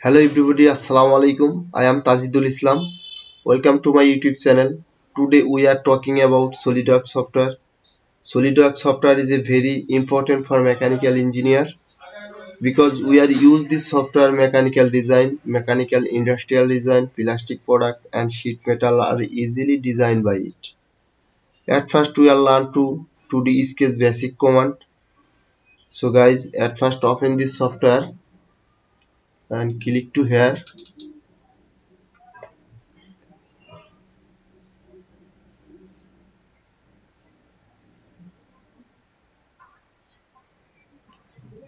Hello everybody, Assalamu alaikum. I am Tajidul Islam. Welcome to my YouTube channel. Today we are talking about Solidworks software. Solidworks software is a very important for mechanical engineer because we are use this software mechanical design, mechanical industrial design, plastic product and sheet metal are easily designed by it. At first we will learn to 2D sketch basic command. So guys, at first open this software and click to here.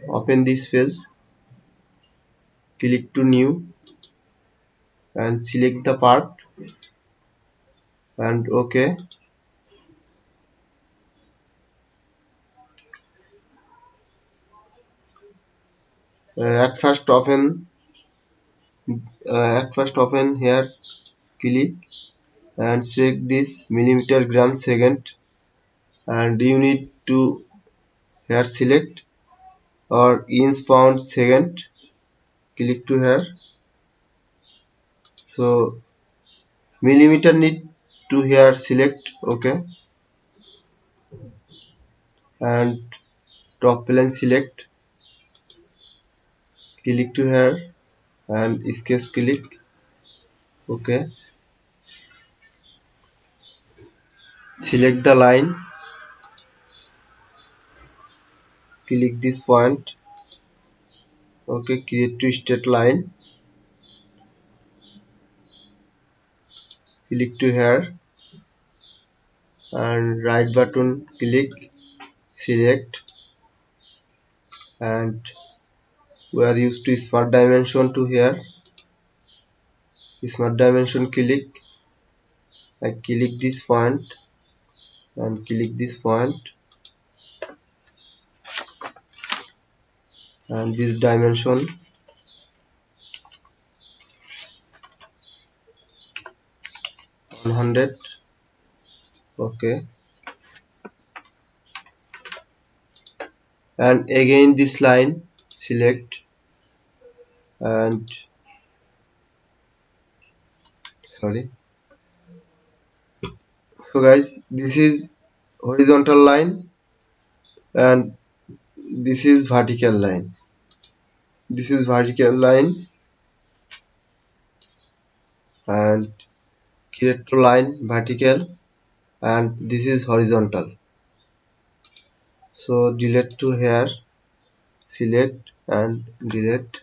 Open this page, click to new and select the part and OK. At first open here, click and check this millimeter gram second, and you need to here select or inch pound second, click to here. So millimeter need to here select, OK, and top plane select, click to here and sketch click, OK. Select the line, click this point, OK, create to straight line, click to here and right button click, select, and we are used to smart dimension to here. Smart dimension click, I click this point and click this point and this dimension 100, OK, and again this line select and sorry. So guys, this is horizontal line and this is vertical line. This is vertical line and create to line vertical, and this is horizontal. So delete to here, select and delete,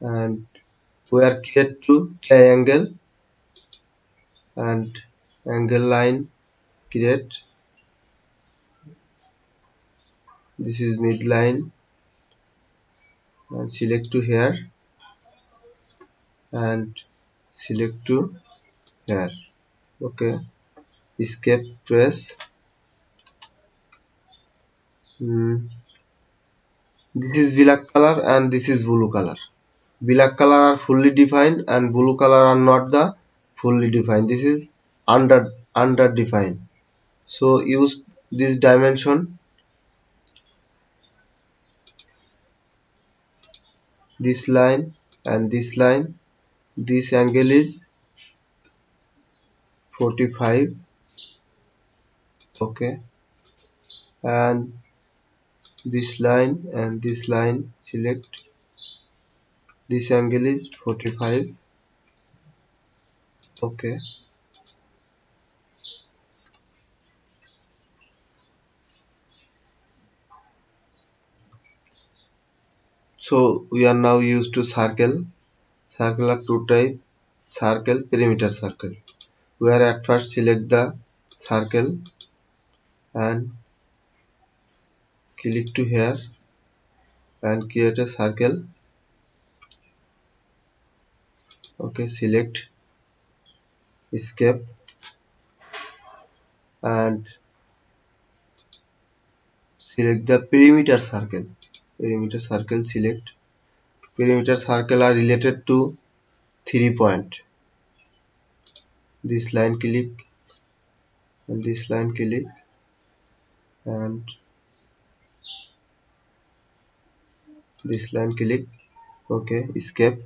and we are create to triangle and angle line create. This is midline and select to here and select to here. OK, escape press. This is black color and this is blue color. Black color are fully defined and blue color are not the fully defined. This is under defined. So use this dimension, this line and this line. This angle is 45, OK, and this line and this line select. This angle is 45, OK. So we are now used to circle. Circle are two type: circle, perimeter circle. Where at first select the circle and click to here and create a circle. OK, select, escape, and select the perimeter circle. Perimeter circle select. Perimeter circle are related to 3 point. This line click and this line click and this line click Okay, escape.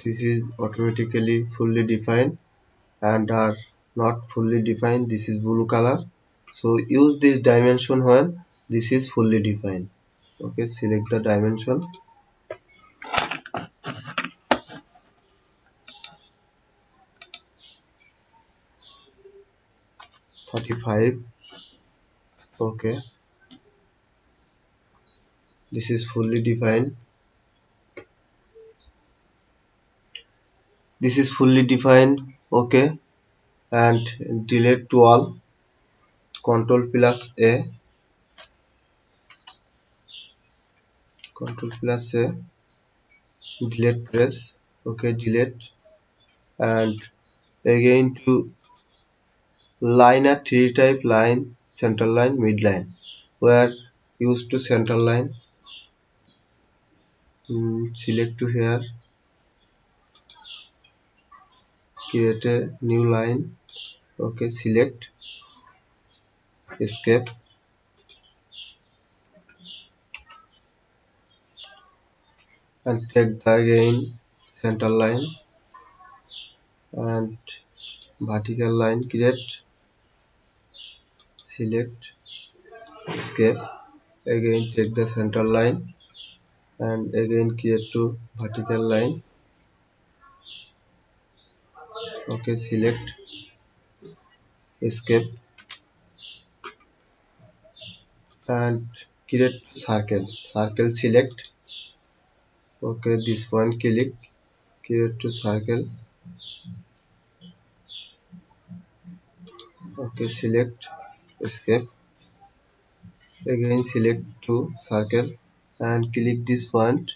This is automatically fully defined and are not fully defined. This is blue color. So use this dimension when this is fully defined. Okay, select the dimension. 35. Okay, this is fully defined. This is fully defined. Okay, and delete to all. Control plus A. Control plus A. Delete press. Okay, delete, and again to line a tree type line, center line, midline. We are used to center line. Select to here, create a new line. Okay, select, escape, and take the again center line and vertical line, create, select, escape, again take the center line and again create to vertical line. Okay, select, escape, and create circle. Circle, select. Okay, this one click, create to circle. Okay, select, escape, again select to circle and click this point.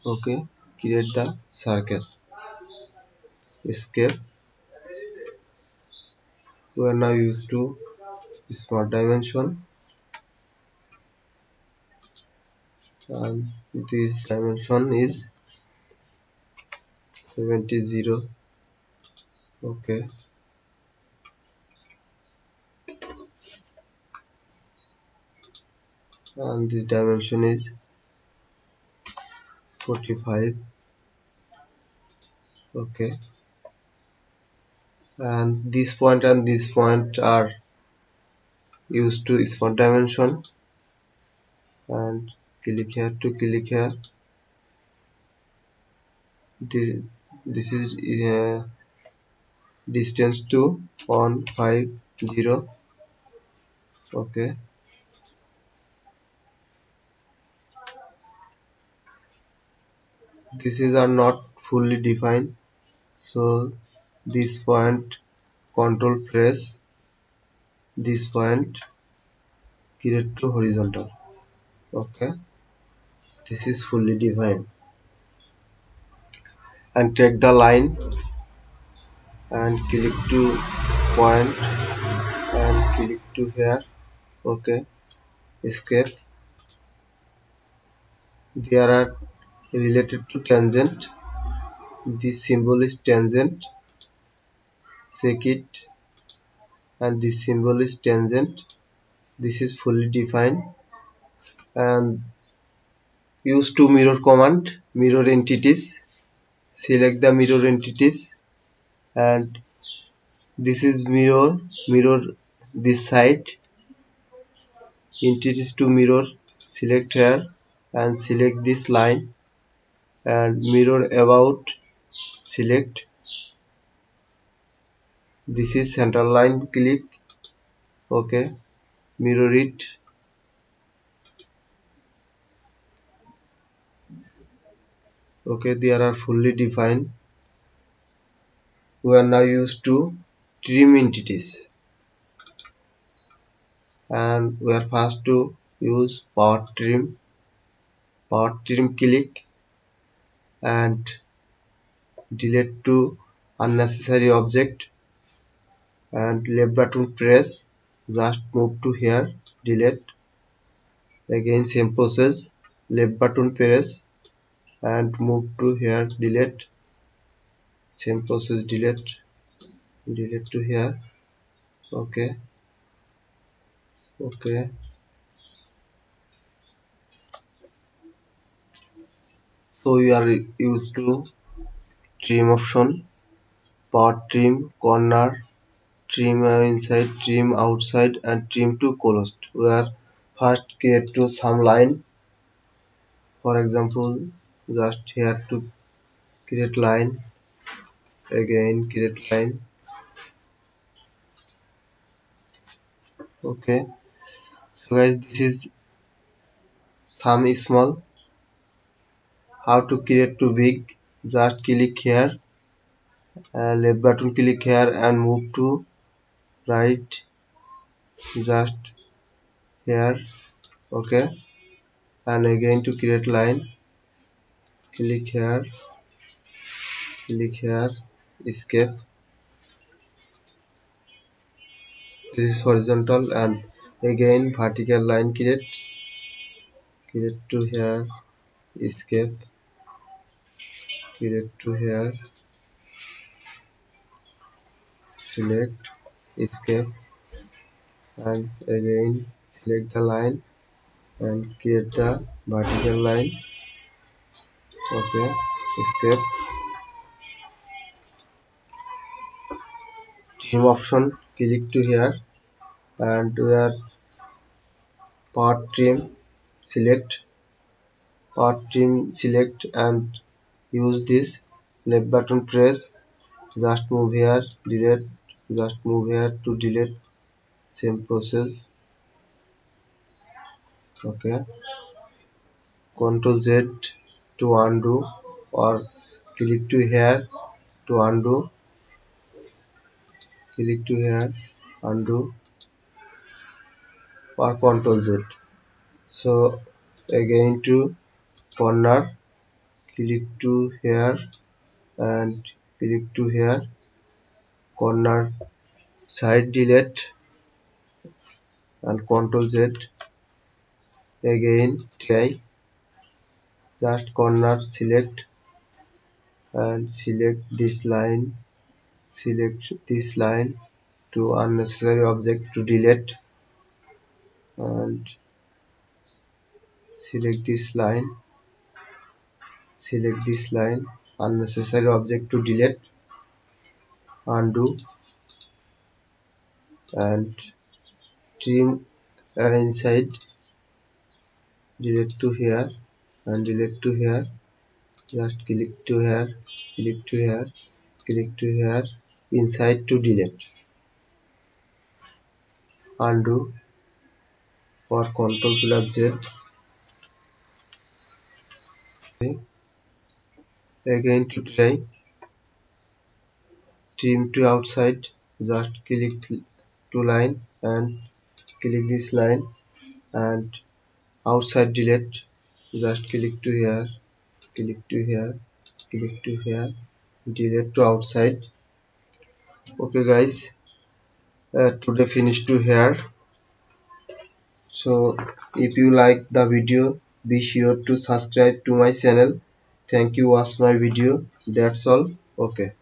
Okay, create the circle, escape. We are now used to smart dimension, and this dimension is 70. Okay, and this dimension is 45. Okay, and this point are used to smart dimension, and click here to click here. This, this is distance to 150. Okay, this is are not fully defined, so this point control press, this point create to horizontal. Okay, this is fully defined, and take the line and click to point and click to here. Okay, escape. There are related to tangent. This symbol is tangent. Check it, and this symbol is tangent. This is fully defined, and use to mirror command, mirror entities. Select the mirror entities, and this is mirror this side, entities to mirror. Select here and select this line and mirror about. Select, this is center line, click. Okay, mirror it. Okay, they are fully defined. We are now used to trim entities, and we are first to use power trim. Power trim, click and delete to unnecessary object, and left button press, just move to here, delete. Again same process, left button press and move to here, delete. Same process, delete, delete to here. Okay, okay, So we are used to trim option, part trim, corner, trim inside, trim outside, and trim to closed. We are first create to some line. For example, just here to create line, again create line. Okay. So guys, this is thumb small. How to create too big? Just click here, left button click here and move to right. Just here. Okay. And again to create line, click here, escape. This is horizontal and again vertical line create to here, escape, create to here, select, escape, and again select the line and create the vertical line. Okay, escape. Trim option, click to here and where part trim, select part trim, select and use this left button press. Just move here, delete, just move here to delete. Same process. Okay, Ctrl Z to undo or click to here to undo, click to here, undo or Ctrl Z. So again to corner, click to here and click to here, corner side delete and Ctrl Z. Again try, just corner select and select this line, select this line to unnecessary object to delete and select this line, select this line, unnecessary object to delete, undo and trim inside, delete to here and delete to here, just click to here, click to here, click to here, inside to delete, undo or Ctrl plus Z. Okay. Again to try, trim to outside, just click to line and click this line and outside delete, just click to here, click to here, click to here, delete to outside. Okay guys, today finish to here. So if you like the video, be sure to subscribe to my channel. Thank you watch my video. That's all. Okay.